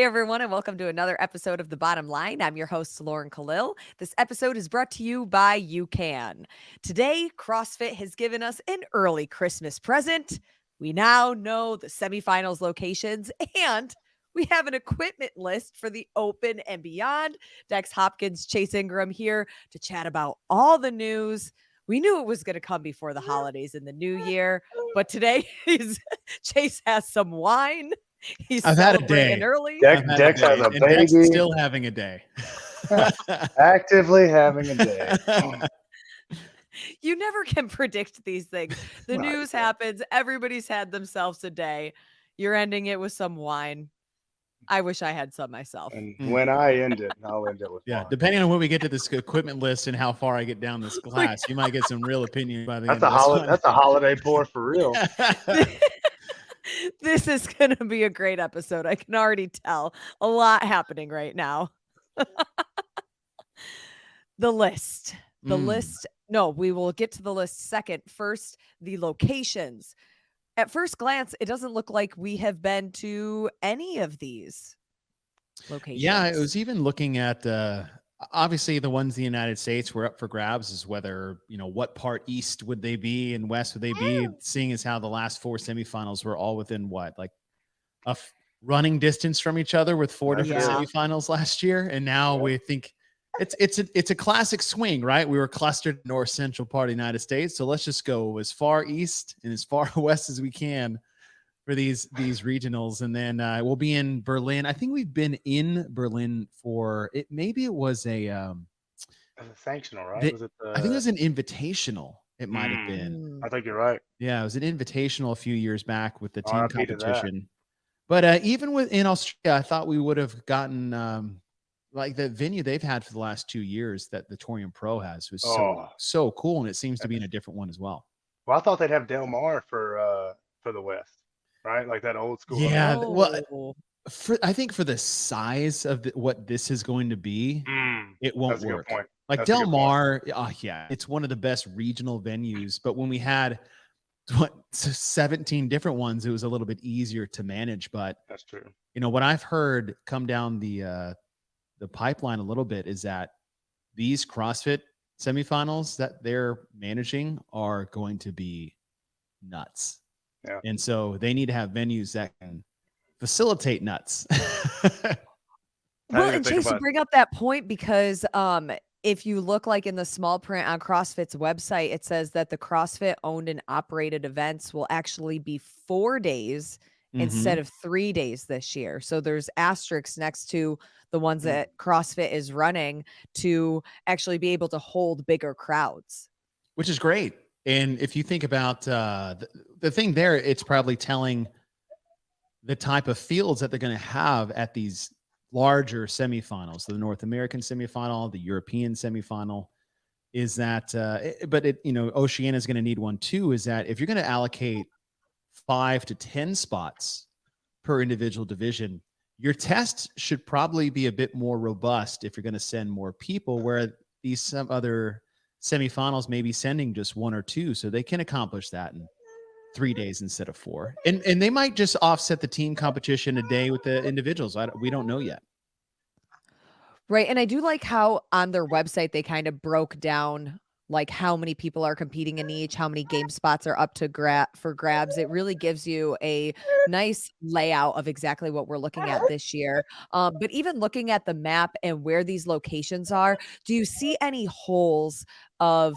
everyone, and welcome to another episode of The Bottom Line. I'm your host, Lauren Khalil. This episode is brought to you by UCAN. Today, CrossFit has given us an early Christmas present. We now know the semifinals locations, and we have an equipment list for the Open and beyond. Dex Hopkins, Chase Ingram here to chat about all the news. We knew it was going to come before the holidays in the new year, but today Chase has some wine. He's I've had a celebrating day. early. Dex has a and baby. Dex is still having a day. Actively having a day. You never can predict these things. The No, you news can't. happens. Everybody's had themselves a day. You're ending it with some wine. I wish I had some myself. And when I end it, I'll end it with Yeah, wine. depending on when we get to this equipment list and how far I get down this glass, you might get some real opinion by the That's end a of this one. That's a holiday pour for real. This is going to be a great episode. I can already tell. A lot happening right now. The list. The list. No, we will get to the list second. First, the locations. At first glance, it doesn't look like we have been to any of these locations. Yeah, I was even looking at obviously the ones in the United States were up for grabs, is whether, what part east would they be and west would they be, seeing as how the last four semifinals were all within what, like running distance from each other with four different Yeah. semifinals last year. And now we think it's a classic swing, right? We were clustered in the north central part of the United States. So let's just go as far east and as far west as we can for these regionals. And then we'll be in Berlin. I think we've been in Berlin for it. Maybe it was a Sanctional, right? Was it I think it was an invitational. It might have been. I think you're right. Yeah, it was an invitational a few years back with the team RIP to that. competition. But even in Australia, I thought we would have gotten like the venue they've had for the last 2 years that the Torium Pro has was so cool, and it seems to be in a different one as well. Well, I thought they'd have Del Mar for the West, right? Like that old school. Yeah, Oh. well, I think for the size of what this is going to be, it won't That's a good work. point. Like That's a Del good point. Mar, yeah, it's one of the best regional venues. But when we had 17 different ones, it was a little bit easier to manage. But That's true. what I've heard come down the pipeline a little bit is that these CrossFit semifinals that they're managing are going to be nuts. Yeah. And so they need to have venues that can facilitate nuts. Well, and Chase, you bring up that point because if you look like in the small print on CrossFit's website, it says that the CrossFit owned and operated events will actually be 4 days instead of 3 days this year. So there's asterisks next to the ones that CrossFit is running to actually be able to hold bigger crowds. Which is great. And if you think about the thing there, it's probably telling the type of fields that they're going to have at these larger semifinals, the North American semifinal, the European semifinal, is that, Oceania is going to need one too, is that if you're going to allocate 5 to 10 spots per individual division, your test should probably be a bit more robust if you're going to send more people, where some other semifinals may be sending just 1 or 2, so they can accomplish that in 3 days instead of 4. And they might just offset the team competition a day with the individuals. We don't know yet. Right. And I do like how on their website they kind of broke down like how many people are competing in each, how many game spots are up to grabs. It really gives you a nice layout of exactly what we're looking at this year. But even looking at the map and where these locations are, do you see any holes of,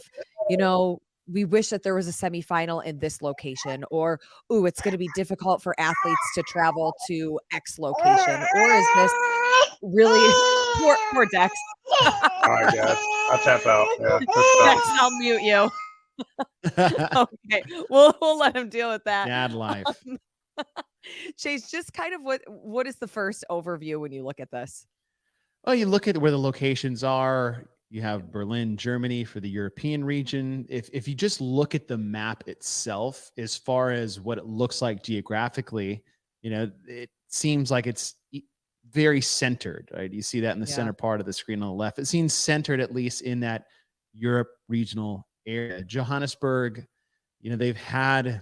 we wish that there was a semifinal in this location, or, it's going to be difficult for athletes to travel to X location? Or is this really poor Dex? All right, guys. I'll tap out. Yeah. Dex, I'll mute you. Okay. We'll let him deal with that. Dad life. Chase, just kind of what is the first overview when you look at this? Well, you look at where the locations are. You have Berlin, Germany for the European region. If you just look at the map itself, as far as what it looks like geographically, it seems like it's very centered, right? You see that in the center part of the screen on the left. It seems centered, at least in that Europe regional area. Johannesburg, they've had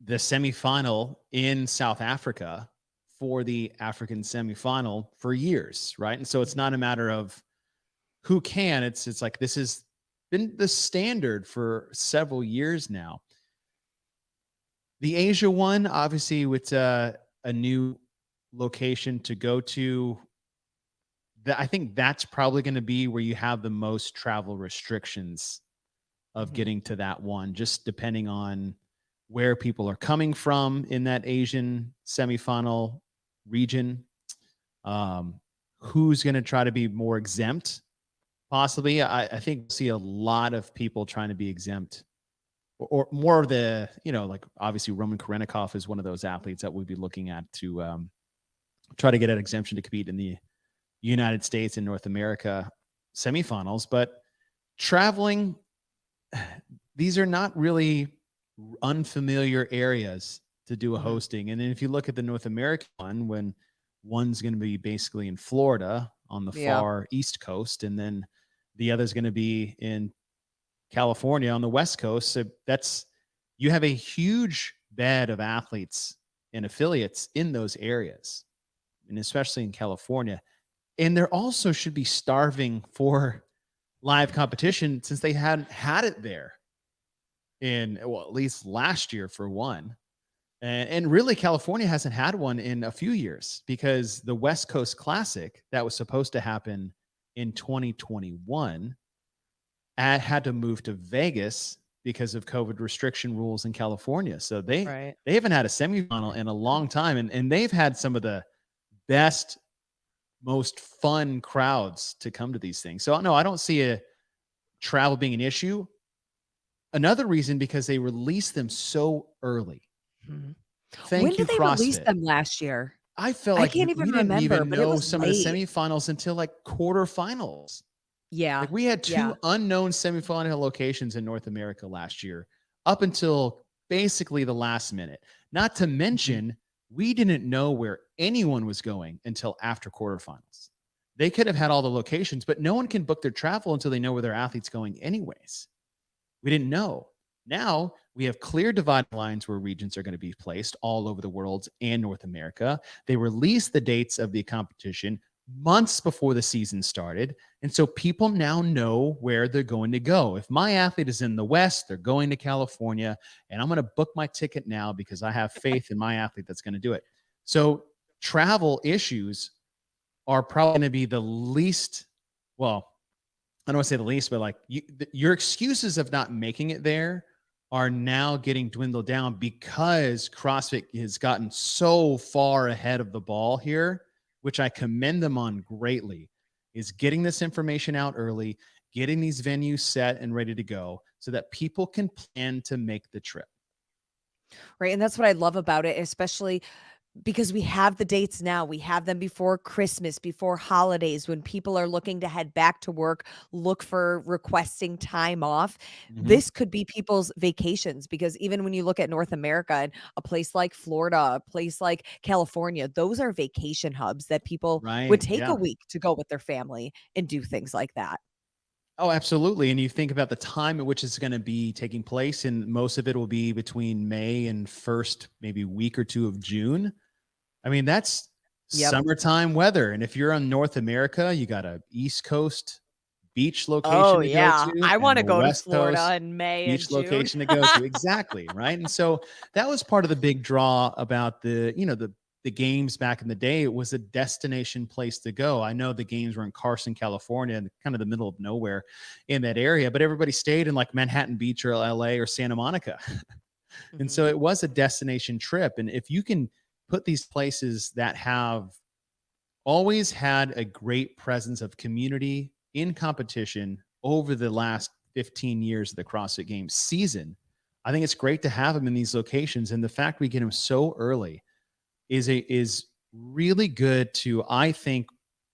the semifinal in South Africa for the African semifinal for years, right? And so it's not a matter of who can. It's like this has been the standard for several years now. The Asia one, obviously, with a new location to go to, I think that's probably going to be where you have the most travel restrictions of Mhm. getting to that one, just depending on where people are coming from in that Asian semifinal region. Um, who's going to try to be more exempt? Possibly. I think we'll see a lot of people trying to be exempt, or more of the, like obviously Roman Karenikov is one of those athletes that we'd be looking at to try to get an exemption to compete in the United States and North America semifinals. But traveling, these are not really unfamiliar areas to do a Mhm. hosting. And then if you look at the North American one, when one's going to be basically in Florida on the Yeah. far East Coast, and then the other's going to be in California on the West Coast. So that's, you have a huge bed of athletes and affiliates in those areas, and especially in California. And there also should be starving for live competition since they hadn't had it there in, well, at least last year for one. And really, California hasn't had one in a few years because the West Coast Classic that was supposed to happen in 2021 had to move to Vegas because of COVID restriction rules in California. So Right. they haven't had a semifinal in a long time, and they've had some of the best, most fun crowds to come to these things. So no, I don't see a travel being an issue. Another reason, because they released them so early. Mhm. When Thank you, did they release CrossFit. them last year? I felt I like can't even we didn't remember, even but it know was some of the late. semifinals until like quarterfinals. Yeah. Like we had Yeah. two unknown semifinal locations in North America last year, up until basically the last minute. Not to Mhm. mention, we didn't know where anyone was going until after quarterfinals. They could have had all the locations, but no one can book their travel until they know where their athlete's going, anyways. We didn't know. Now we have clear dividing lines where regions are going to be placed all over the world and North America. They released the dates of the competition months before the season started. And so people now know where they're going to go. If my athlete is in the West, they're going to California, and I'm going to book my ticket now because I have faith in my athlete that's going to do it. So travel issues are probably going to be the least, well, I don't want to say the least, but like your excuses of not making it there are now getting dwindled down because CrossFit has gotten so far ahead of the ball here, which I commend them on greatly, is getting this information out early, getting these venues set and ready to go so that people can plan to make the trip. Right, and that's what I love about it, especially because we have the dates now. We have them before Christmas, before holidays, when people are looking to head back to work, look for requesting time off. Mhm. This could be people's vacations because even when you look at North America and a place like Florida, a place like California, those are vacation hubs that people would Right. take a Yeah. week to go with their family and do things like that. Oh, absolutely. And you think about the time at which it's going to be taking place, and most of it will be between May and first, maybe week or two of June. I mean, that's Yep. summertime weather. And if you're on North America, you got a East Coast beach Oh, location to go yeah. to I and wanna a go to West Florida Coast in May and beach June. location to go to. Exactly. Right. And so that was part of the big draw about the games back in the day. It was a destination place to go. I know the games were in Carson, California, and kind of the middle of nowhere in that area, but everybody stayed in like Manhattan Beach or LA or Santa Monica. And Mhm. so it was a destination trip. And if you can put these places that have always had a great presence of community in competition over the last 15 years of the CrossFit Games season, I think it's great to have them in these locations. And the fact we get them so early is really good to, I think,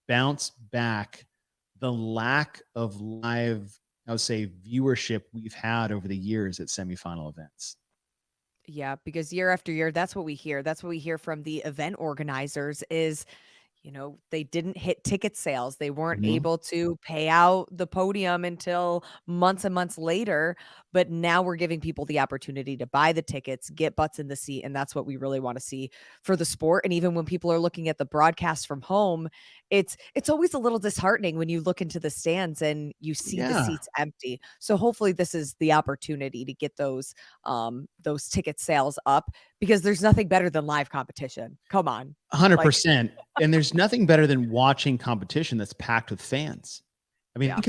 bounce back the lack of live, I would say, viewership we've had over the years at semifinal events. Yeah, because year after year, that's what we hear. That's what we hear from the event organizers is they didn't hit ticket sales. They weren't Mhm. able to pay out the podium until months and months later. But now we're giving people the opportunity to buy the tickets, get butts in the seat. And that's what we really want to see for the sport. And even when people are looking at the broadcast from home, it's always a little disheartening when you look into the stands and you see the Yeah. seats empty. So hopefully this is the opportunity to get those ticket sales up because there's nothing better than live competition. Come on. Like, 100%. And there's nothing better than watching competition that's packed with fans. I mean, yeah. think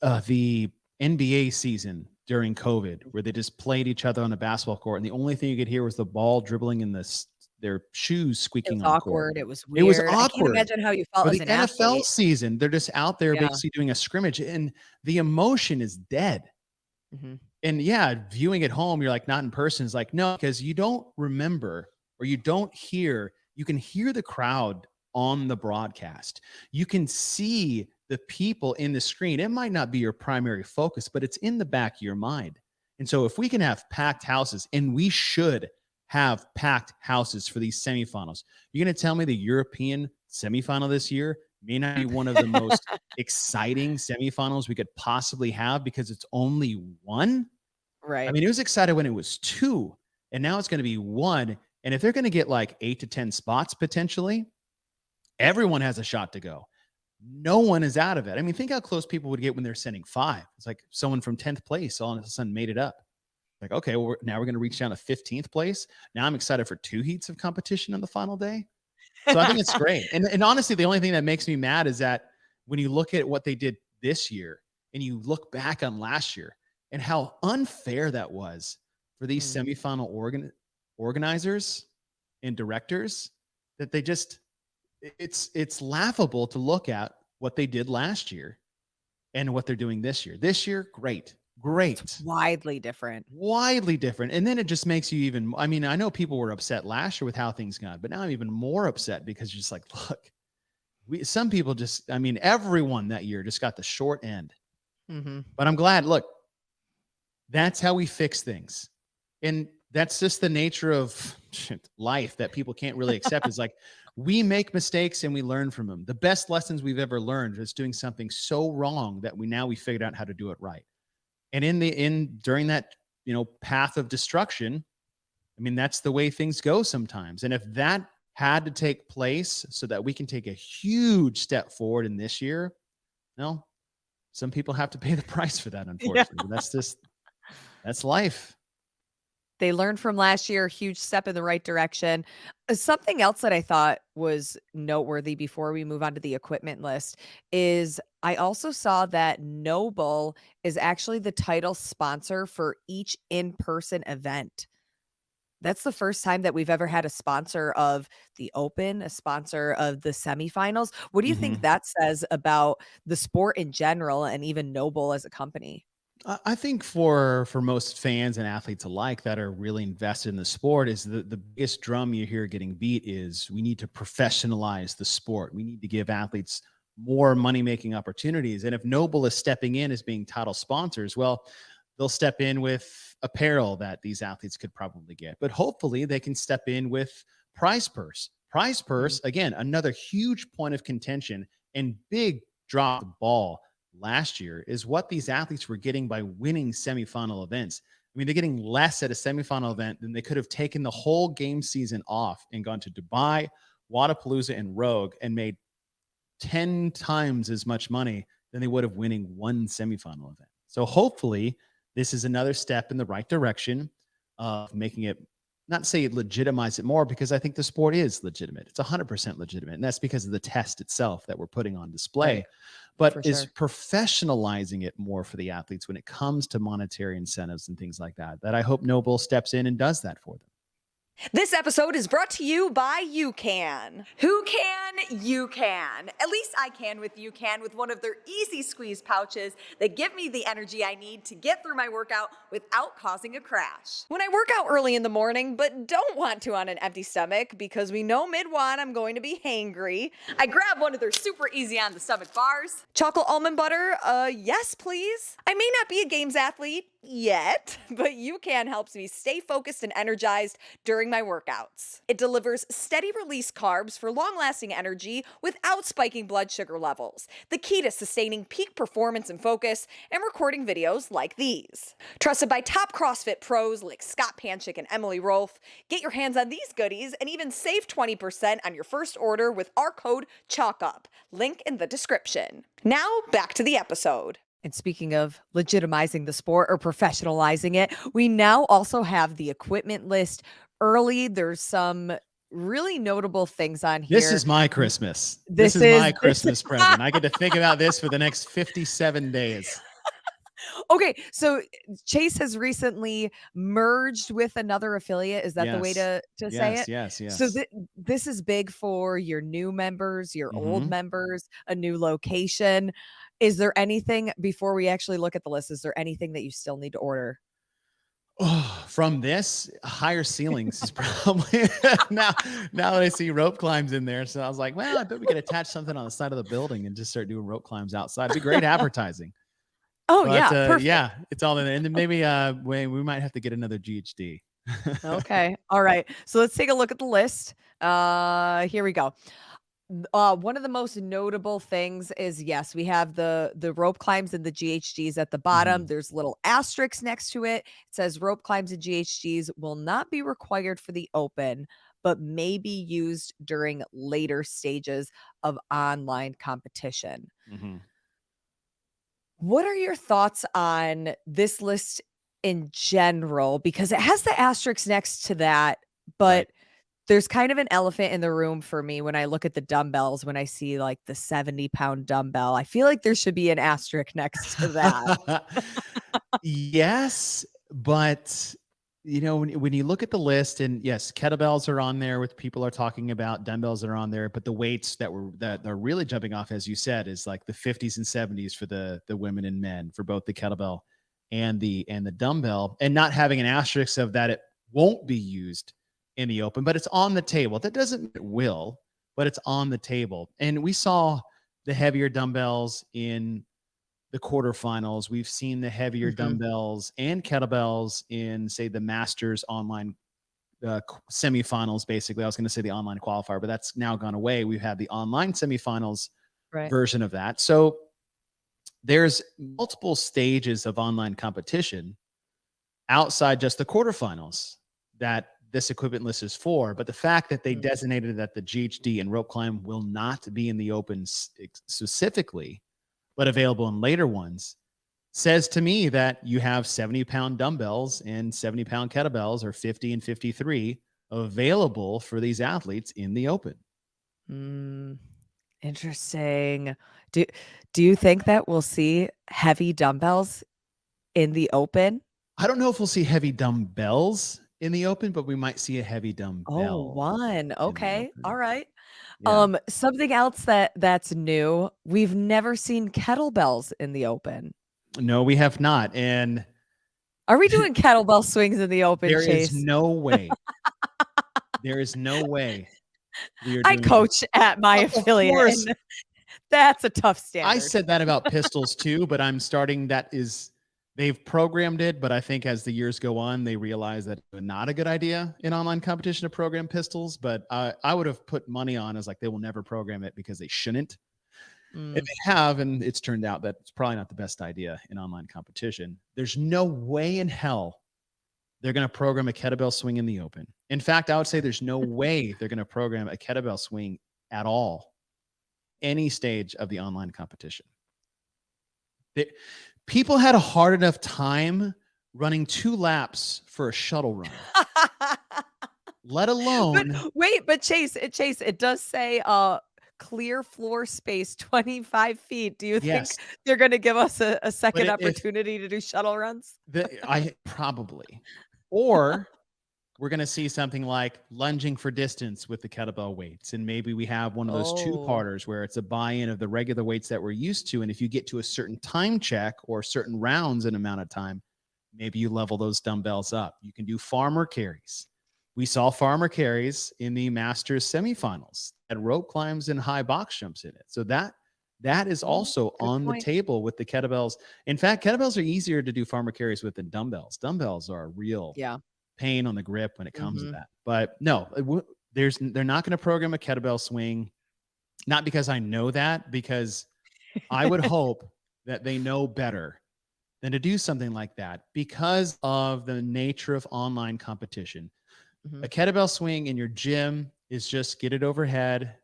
of the NBA season during COVID where they just played each other on a basketball court, and the only thing you could hear was the ball dribbling and their shoes It was squeaking on the court. awkward, it was It was weird. I can't awkward. imagine how you felt Or as the an NFL athlete. season, they're just out there Yeah. basically doing a scrimmage, and the emotion is dead. Mhm. And yeah, viewing at home, you're like, not in person. Is like, no, because you don't remember or you don't hear, you can hear the crowd on the broadcast. You can see the people in the screen. It might not be your primary focus, but it's in the back of your mind. And so if we can have packed houses, and we should have packed houses for these semifinals, you're going to tell me the European semifinal this year may not be one of the most exciting semifinals we could possibly have because it's only one? I Right. mean, it was excited when it was 2, and now it's gonna be 1, and if they're gonna get, like, 8 to 10 spots potentially, everyone has a shot to go. No one is out of it. I mean, think how close people would get when they're sending 5. It's like someone from 10th place all of a sudden made it up. Like, okay, well, now we're gonna reach down to 15th place. Now I'm excited for 2 heats of competition on the final day. So I think it's great. And honestly, the only thing that makes me mad is that when you look at what they did this year and you look back on last year and how unfair that was for these Mm. semifinal organizers and directors, that they just, it's laughable to look at what they did last year and what they're doing this year. This year, great. It's Great. widely different. Widely different. And then it just makes you even, I mean, I know people were upset last year with how things got, but now I'm even more upset because you're just like, look, some people just, I mean, everyone that year just got the short end. Mhm. But I'm glad, look, that's how we fix things. And that's just the nature of life that people can't really accept. Is like, we make mistakes and we learn from them. The best lessons we've ever learned is doing something so wrong that we figured out how to do it right. And during that, path of destruction, I mean, that's the way things go sometimes. And if that had to take place so that we can take a huge step forward in this year, no, some people have to pay the price for that, Yeah. unfortunately. That's life. They learned from last year, huge step in the right direction. Something else that I thought was noteworthy before we move on to the equipment list is I also saw that Noble is actually the title sponsor for each in-person event. That's the first time that we've ever had a sponsor of the Open, a sponsor of the semifinals. What do you think Mhm. that says about the sport in general and even Noble as a company? I think for most fans and athletes alike that are really invested in the sport, is the biggest drum you hear getting beat is we need to professionalize the sport. We need to give athletes more money making opportunities. And if Noble is stepping in as being title sponsors, well, they'll step in with apparel that these athletes could probably get. But hopefully they can step in with prize purse. Prize Mhm. purse, again, another huge point of contention and big drop the ball last year, is what these athletes were getting by winning semifinal events. I mean, they're getting less at a semifinal event than they could have taken the whole game season off and gone to Dubai, Wadapalooza, and Rogue and made 10 times as much money than they would have winning one semifinal event. So hopefully, this is another step in the right direction of making it, not to say legitimize it more, because I think the sport is legitimate. It's 100% legitimate. And that's because of the test itself that we're putting on Right, display, but for is sure. professionalizing it more for the athletes when it comes to monetary incentives and things like that. That I hope Noble steps in and does that for them. This episode is brought to you by UCAN. Who can? You can. At least I can with UCAN with one of their easy squeeze pouches that give me the energy I need to get through my workout without causing a crash. When I work out early in the morning but don't want to on an empty stomach because we know mid-wad I'm going to be hangry, I grab one of their super easy on the stomach bars. Chocolate almond butter? Yes, please. I may not be a games athlete, yet, but UCAN helps me stay focused and energized during my workouts. It delivers steady release carbs for long lasting energy without spiking blood sugar levels, the key to sustaining peak performance and focus and recording videos like these. Trusted by top CrossFit pros like Scott Panchik and Emily Rolfe, get your hands on these goodies and even save 20% on your first order with our code CHALKUP. Link in the description. Now, back to the episode. And speaking of legitimizing the sport or professionalizing it, we now also have the equipment list early. There's some really notable things on This here. is my Christmas. This This is is my Christmas present. I get to think about this for the next 57 days. okay. So Chase has recently merged with another affiliate. Is that the way Yes. to say Yes, it? yes, So yes. this is big for your new members, your old Mhm. members, a new location. Is there anything before we actually look at the list? Is there anything that you still need to order? Oh, from this, higher ceilings is probably now now that I see rope climbs in there. So I was like, well, I bet we could attach something on the side of the building and just start doing rope climbs outside. It'd be great advertising. Oh But yeah, perfect. yeah, it's all in there. And then maybe we might have to get another GHD. Okay. All right. So let's take a look at the list. Here we go. One of the most notable things is yes, we have the rope climbs and the GHGs at the bottom. Mhm. There's little asterisks next to it. It says rope climbs and GHGs will not be required for the open, but may be used during later stages of online competition. Mhm. What are your thoughts on this list in general? Because it has the asterisks next to that, Right. but there's kind of an elephant in the room for me when I look at the dumbbells, when I see like the 70-pound dumbbell. I feel like there should be an asterisk next to that. Yes, but when you look at the list, and yes, kettlebells are on there, with people are talking about dumbbells that are on there, but the weights that are really jumping off, as you said, is like the 50s and 70s for the women and men for both the kettlebell and the dumbbell, and not having an asterisk of that it won't be used in the open, but it's on the table. That doesn't mean it will, but it's on the table. And we saw the heavier dumbbells in the quarterfinals. We've seen the heavier Mhm. dumbbells and kettlebells in, say, the Masters online semifinals. Basically, I was going to say the online qualifier, but that's now gone away. We've had the online semifinals Right. version of that. So there's multiple stages of online competition outside just the quarterfinals that this equipment list is for. But the fact that they Mm. designated that the GHD and rope climb will not be in the open specifically, but available in later ones, says to me that you have 70-pound dumbbells and 70-pound kettlebells, or 50 and 53, available for these athletes in the open. Mm, interesting. Do do you think that we'll see heavy dumbbells in the open? I don't know if we'll see heavy dumbbells in the open, but we might see a heavy Oh, dumbbell one. in the Okay. All open. right. Yeah. Something else that's new. We've never seen kettlebells in the open. No, we have not. And Are we doing kettlebell swings in the open, there is Chase? no way, there is no way we are I doing it. coach at my Of affiliate, course, and that's a tough I standard. said that about pistols too, but I'm starting that is they've programmed it, but I think as the years go on, they realize that it's not a good idea in online competition to program pistols. But I would have put money on as like they will never program it because they shouldn't. And Mm. they have, and it's turned out that it's probably not the best idea in online competition. There's no way in hell they're going to program a kettlebell swing in the open. In fact, I would say there's no way they're going to program a kettlebell swing at all, any stage of the online competition. They, people had a hard enough time running 2 laps for a shuttle run, let But alone wait, but Chase, it does say, clear floor space 25 feet. Do you think yes. they're gonna give us a But second if opportunity to do shuttle runs? I probably, or we're going to see something like lunging for distance with the kettlebell weights. And maybe we have one of those Oh. two-parters where it's a buy-in of the regular weights that we're used to. And if you get to a certain time check or certain rounds in amount of time, maybe you level those dumbbells up. You can do farmer carries. We saw farmer carries in the Masters semifinals, had rope climbs and high box jumps in it. So that That is also Good on the point. table with the kettlebells. In fact, kettlebells are easier to do farmer carries with than dumbbells. Dumbbells are a real Yeah. pain on the grip when it comes to Mhm. that. But no, they're not going to program a kettlebell swing. Not because I know that, because I would hope that they know better than to do something like that because of the nature of online competition. A Mhm. kettlebell swing in your gym is just get it overhead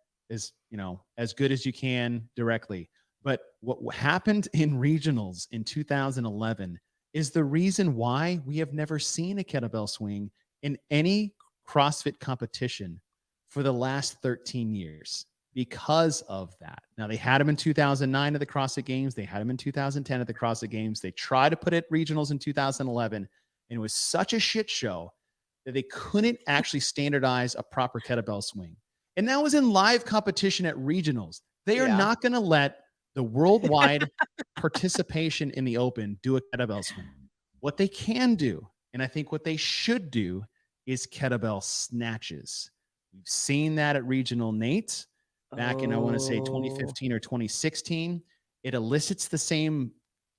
as good as you can directly. But what happened in regionals in 2011 is the reason why we have never seen a kettlebell swing in any CrossFit competition for the last 13 years because of that. Now, they had them in 2009 at the CrossFit Games. They had them in 2010 at the CrossFit Games. They tried to put it regionals in 2011, and it was such a shit show that they couldn't actually standardize a proper kettlebell swing. And that was in live competition at regionals. They are Yeah. not going to let the worldwide participation in the open do a kettlebell swing. What they can do, and I think what they should do, is kettlebell snatches. We've seen that at regional Nate back in, I want to say, Oh. 2015 or 2016. It elicits the same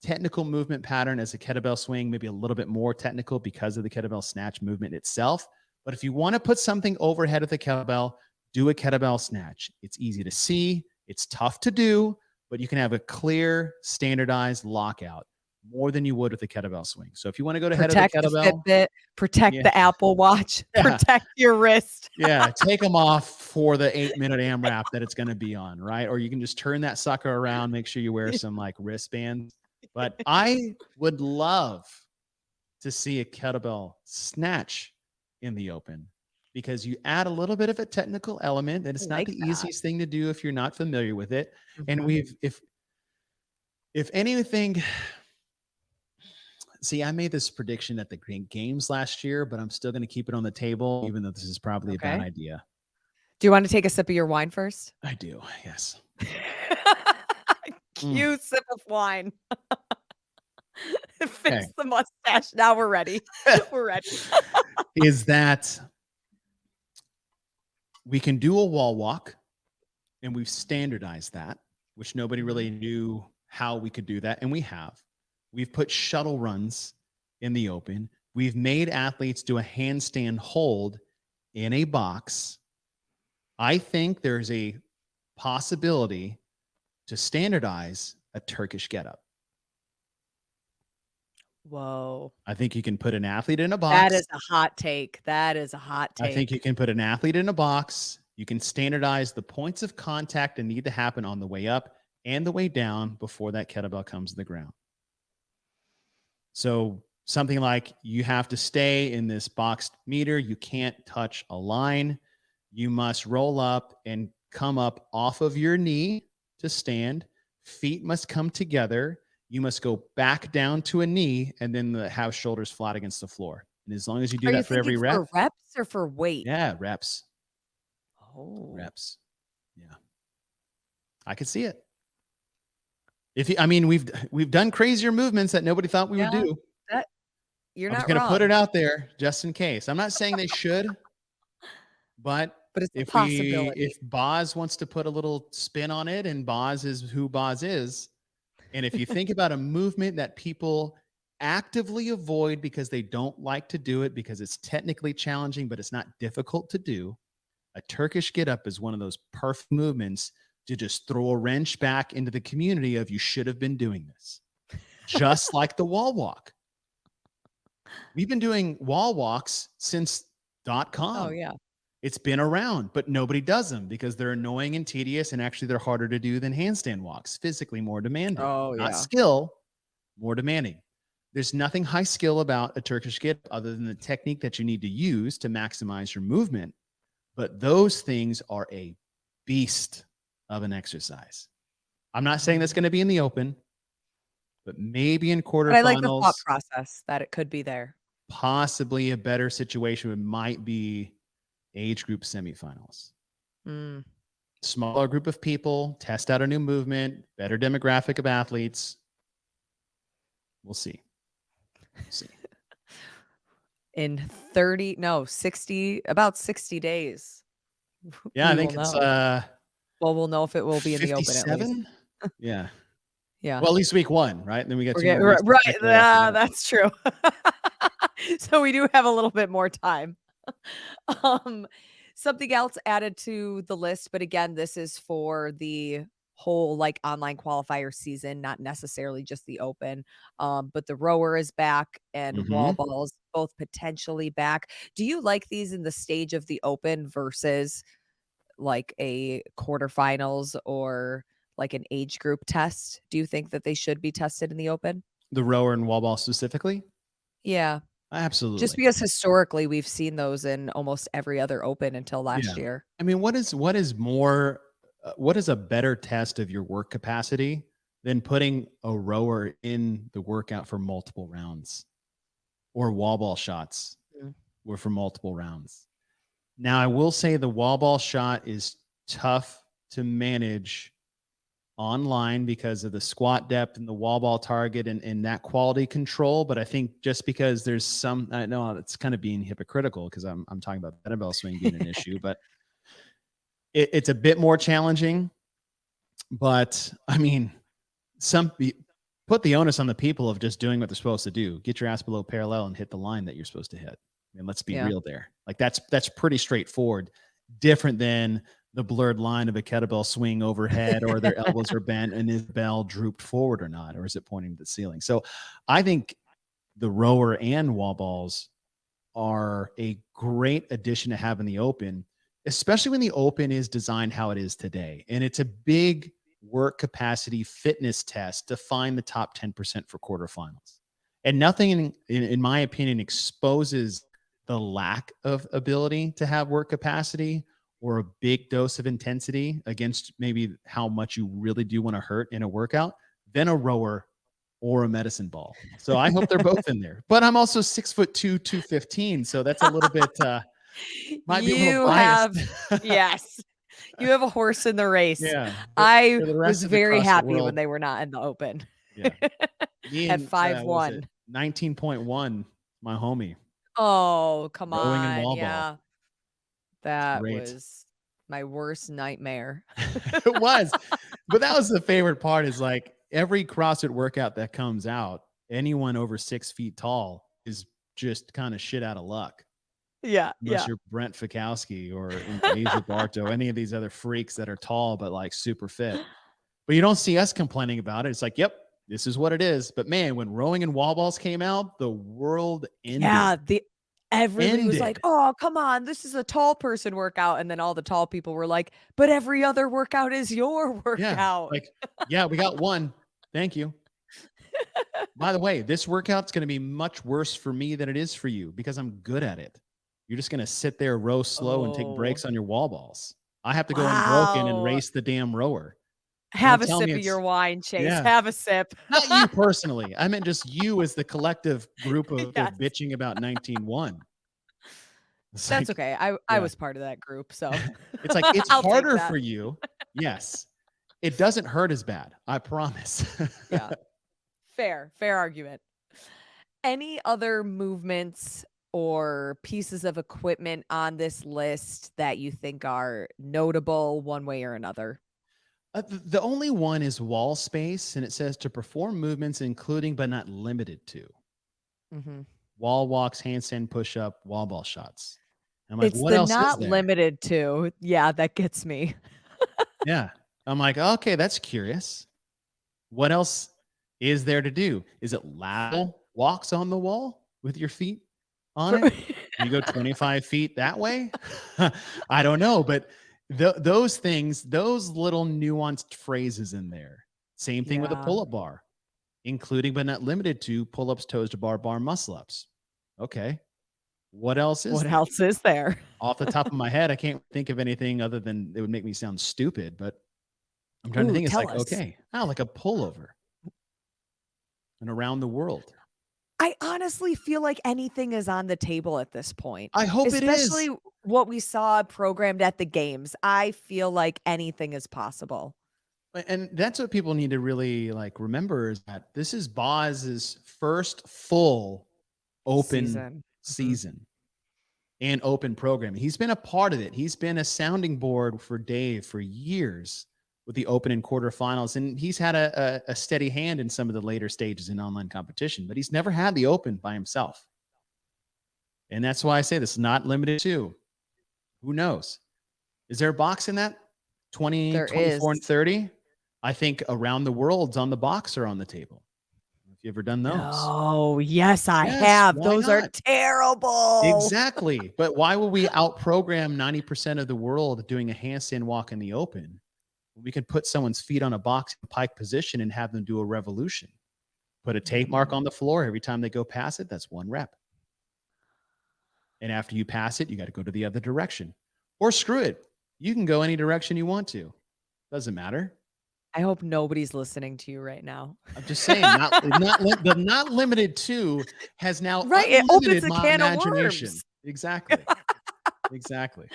technical movement pattern as a kettlebell swing, maybe a little bit more technical because of the kettlebell snatch movement itself. But if you want to put something overhead of the kettlebell, do a kettlebell snatch. It's easy to see, it's tough to do, but you can have a clear, standardized lockout more than you would with a kettlebell swing. So if you want to go to head of the Protect the kettlebell, Fitbit, protect yeah, the Apple Watch, yeah, protect your wrist. yeah, take them off for the 8-minute AMRAP that it's going to be on, right? Or you can just turn that sucker around, make sure you wear some like wristbands. But I would love to see a kettlebell snatch in the open because you add a little bit of a technical element and I it's not like the that. easiest thing to do if you're not familiar with it. And Mhm. we've if anything, see, I made this prediction at the games last year, but I'm still going to keep it on the table even though this is probably a bad Okay. idea. Do you wanna take a sip of your wine first? I do. Yes. Mm, Cue sip of wine. okay. Fix the mustache. Now we're ready. We're ready. Is that we can do a wall walk and we've standardized that, which nobody Mhm. really knew how we could do that. And we have. We've put shuttle runs in the open. We've made athletes do a handstand hold in a box. I think there's a possibility to standardize a Turkish getup. Whoa. I think you can put an athlete in a That box. is a hot take. That is a hot I think you take. can put an athlete in a box. You can standardize the points of contact that need to happen on the way up and the way down before that kettlebell comes to the ground. So something like you have to stay in this boxed meter. You can't touch a line. You must roll up and come up off of your knee to stand. Feet must come together. You must go back down to a knee and then have shoulders flat against the floor. And as long as you do Are you that for thinking every rep, for reps or for weight? yeah, reps, Oh. reps. Yeah, I could see it. If you, I mean, we've done crazier movements that nobody thought we would Yeah, do. that you're I'm just not going to put wrong, it out there just in case. I'm not saying they should, but but it's a if possibility. Boz wants to put a little spin on it, and Boz is who Boz is, and if you think about a movement that people actively avoid because they don't like to do it because it's technically challenging, but it's not difficult to do, a Turkish get up is one of those perfect movements to just throw a wrench back into the community of you should have been doing this. Just like the wall walk. We've been doing wall walks since Oh, .com. yeah. It's been around, but nobody does them because they're annoying and tedious, and actually they're harder to do than handstand walks, physically more demanding. Oh, Not yeah. skill, more demanding. There's nothing high skill about a Turkish get other than the technique that you need to use to maximize your movement. But those things are a beast of an exercise. I'm not saying that's Mhm. going to be in the open, but maybe in But I like the thought quarterfinals, process that it could be there. possibly a better situation might be age group semifinals. Mm. Smaller group of people, test out a new movement, better demographic of athletes. We'll see. We'll see. In 30 no, 60 about 60 days, Yeah, I we will think it's know. Well, we'll know if it will be in the open at least. 57. Yeah. Yeah. Well, at least week 1, right? And then we got We're 2 getting more weeks to right, check our yeah, ass. that's true. So we do have a little bit more time. Um, something else added to the list, but again, this is for the whole, like, online qualifier season, not necessarily just the open. But the rower is back and wall Mhm. balls both potentially back. Do you like these in the stage of the open versus, like, a quarterfinals or, like, an age group test? Do you think that they should be tested in the open? The rower and wall ball specifically? Yeah. Just Absolutely. because historically we've seen those in almost every other open until Yeah. last year. I mean, what is a better test of your work capacity than putting a rower in the workout for multiple rounds or wall ball shots Mm. were for multiple rounds? Now, I will say the wall ball shot is tough to manage online because of the squat depth and the wall ball target and that quality control. But I think just because there's some, I know it's kind of being hypocritical because I'm talking about kettlebell swing being an issue, but it's a bit more challenging. But I mean, put the onus on the people of just doing what they're supposed to do. Get your ass below parallel and hit the line that you're supposed to hit. And let's be Yeah. real there. Like that's pretty straightforward. Different than the blurred line of a kettlebell swing overhead or their elbows are bent and is the bell drooped forward or not, or is it pointing to the ceiling? So I think the rower and wall balls are a great addition to have in the open, especially when the open is designed how it is today. And it's a big work capacity fitness test to find the top 10% for quarterfinals. And nothing, in my opinion, exposes the lack of ability to have work capacity or a big dose of intensity against maybe how much you really do want to hurt in a workout than a rower or a medicine ball. So I hope they're both in there. But I'm also 6'2", 215. So that's a little bit might be a little You biased. have yes, you have a horse in the race. Yeah. But I for the was rest of the very CrossFit happy when world, they were not in the open. yeah. Me At and what was it? 5'1". 19.1, my homie, Oh, come rowing and on, wall ball. yeah. That Great. was my worst nightmare. It was. But that was the favorite part is like every CrossFit workout that comes out, anyone over 6 feet tall is just kind of shit out of luck. Yeah, Unless yeah. you're Brent Fikowski or Asia Barto, any of these other freaks that are tall but like super fit. But you don't see us complaining about it. It's like, yep, this is what it is. But man, when rowing and wall balls came out, the world ended. Yeah, the everybody was like, Ended. "Oh, come on, this is a tall person workout," and then all the tall people were like, "But every other workout is your Yeah. workout." Like, yeah, we got one. Thank you. By the way, this workout's going to be much worse for me than it is for you because I'm good at it. You're just going to sit there, row slow, and take Oh, breaks on your wall balls. I have to go unbroken and wow. race the damn rower. Have Don't a tell me sip of your it's wine, Chase, yeah. have a sip. Not you personally. I meant just you as the collective group of people Yes, bitching about 19-1. It's that's like, okay. I yeah. was part of that group, so It's like it's I'll take harder that. for you. Yes. It doesn't hurt as bad. I promise. Yeah, fair argument. Any other movements or pieces of equipment on this list that you think are notable one way or another? The only one is wall space, and it says to perform movements including but not limited to Mhm. wall walks, handstand push up, wall ball shots. I'm like, It's what the else is not there? limited to. Yeah, that gets me. Yeah. I'm like, okay, that's curious. What else is there to do? Is it lateral walks on the wall with your feet on For it? You go 25 feet that way? I don't know, but those things, those little nuanced phrases in there. Same thing with a Yeah. pull-up bar, including but not limited to pull-ups, toes to bar, bar muscle ups. Okay. What else is What there? else is there? Off the top of my head, I can't think of anything other than it would make me sound stupid, but I'm trying to Ooh, think. It's tell like, us. okay, like a pullover and around the world. I honestly feel like anything is on the table at this point, I hope it is. especially what we saw programmed at the games. I feel like anything is possible. And that's what people need to really like remember is that this is Boz's first full open Season. Mhm. season and open programming. He's been a part of it. He's been a sounding board for Dave for years with the open and quarterfinals. And he's had a steady hand in some of the later stages in online competition, but he's never had the open by himself. And that's why I say this is not limited to, who knows? Is there a box in that? 20, There 24, and is. 30? I think around the world's on the box or on the table. Have you ever done those? No, yes, I Yes, have. why Those are not? terrible. Exactly. But why will we outprogram 90% of the world doing a handstand walk in the open? We could put someone's feet on a box in pike position and have them do a revolution. Put a tape mark on the floor every time they go past it. That's 1 rep. And after you pass it, you got to go to the other direction. Or screw it. You can go any direction you want to. Doesn't matter. I hope nobody's listening to you right now. I'm just saying, the not limited to has now Right, it opens unlimited a my can of imagination. worms. Exactly. Exactly.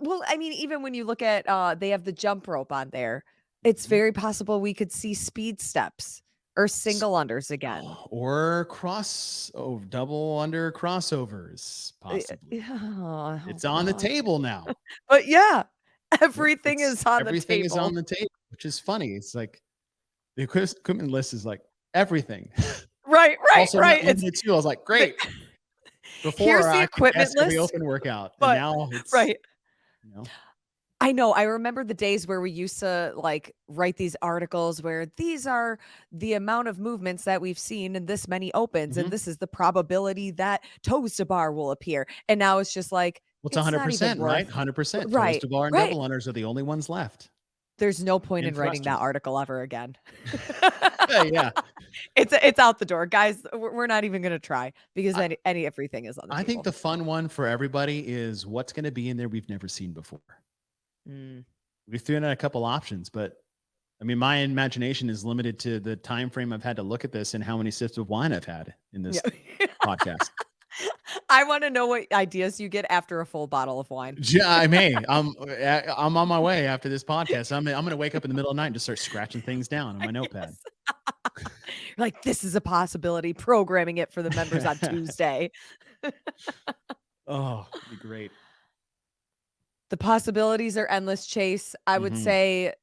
Well, I mean, even when you look at, they have the jump rope on there, it's Mhm. very possible we could see speed steps or single unders again. Or double under crossovers, possibly. Oh, It's on the God. table now. But yeah, Yep, everything is on the everything is on table. the table, which is funny. It's like the equipment list is like everything. Right, right, Also right. not It's limited to. I was like, the great. Before here's the I could equipment guess every list, open workout, and but now it's, right. you know. I know, I remember the days where we used to, like, write these articles where these are the amount of movements that we've seen in this many opens, and Mhm. this is the probability that toes to bar will appear, and now it's just like, Well, it's it's not even 100%, right? worth 100%. Toes right, to bar and right. double unders are the only ones left, There's no point in and writing that thrusters. article ever again. Yeah. It's out the door. Guys, we're not even gonna try because I everything is on the I think table. the fun one for everybody is what's gonna be in there we've never seen before. Mm, We threw in a couple options, but I mean, my imagination is limited to the time frame I've had to look at this and how many sips of wine I've had in yeah. this podcast. I wanna know what ideas you get after a full bottle of wine. Yeah, I may. I'm on my way after this podcast. I'm gonna wake up in the middle of the night and just start scratching things down on my notepad. Yes. You're like, "This is a possibility," programming it for the members on Tuesday. Oh, it'd be great. The possibilities are endless, Chase. I would Mhm. say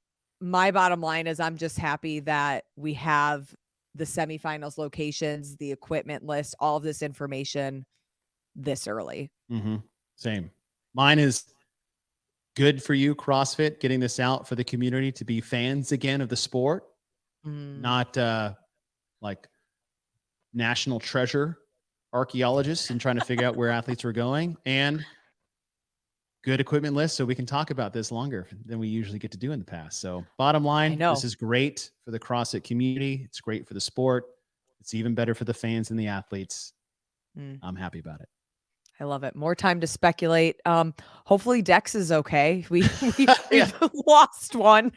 my bottom line is I'm just happy that we have the semifinals locations, the equipment list, all of this information this early. Mhm. Same. Mine is good for you, CrossFit, getting this out for the community to be fans again of the sport, Mm, not like national treasure archaeologists and trying to figure out where athletes were going, and good equipment list so we can talk about this longer than we usually get to do in the past. So, bottom I line, this know. is great for the CrossFit community. It's great for the sport. It's even better for the fans and the athletes. Mm, I'm happy about it. I love it. More time to speculate. Hopefully Dex is okay. Yeah. We've lost one.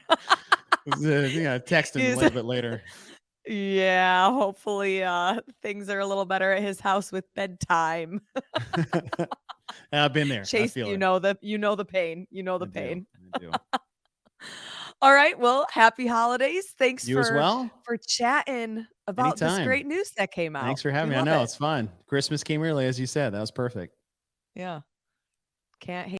Yeah, text him a He's little bit later. yeah, hopefully things are a little better at his house with bedtime. I've been there. I Chase, feel it. you know the pain. You know I the do. pain. I do. All right. Well, happy holidays. Thanks You as well? for chatting about this Anytime. great news that came out. Thanks for We having me. I love know it. it's fun. Christmas came early, as you said. That was perfect. Yeah. Can't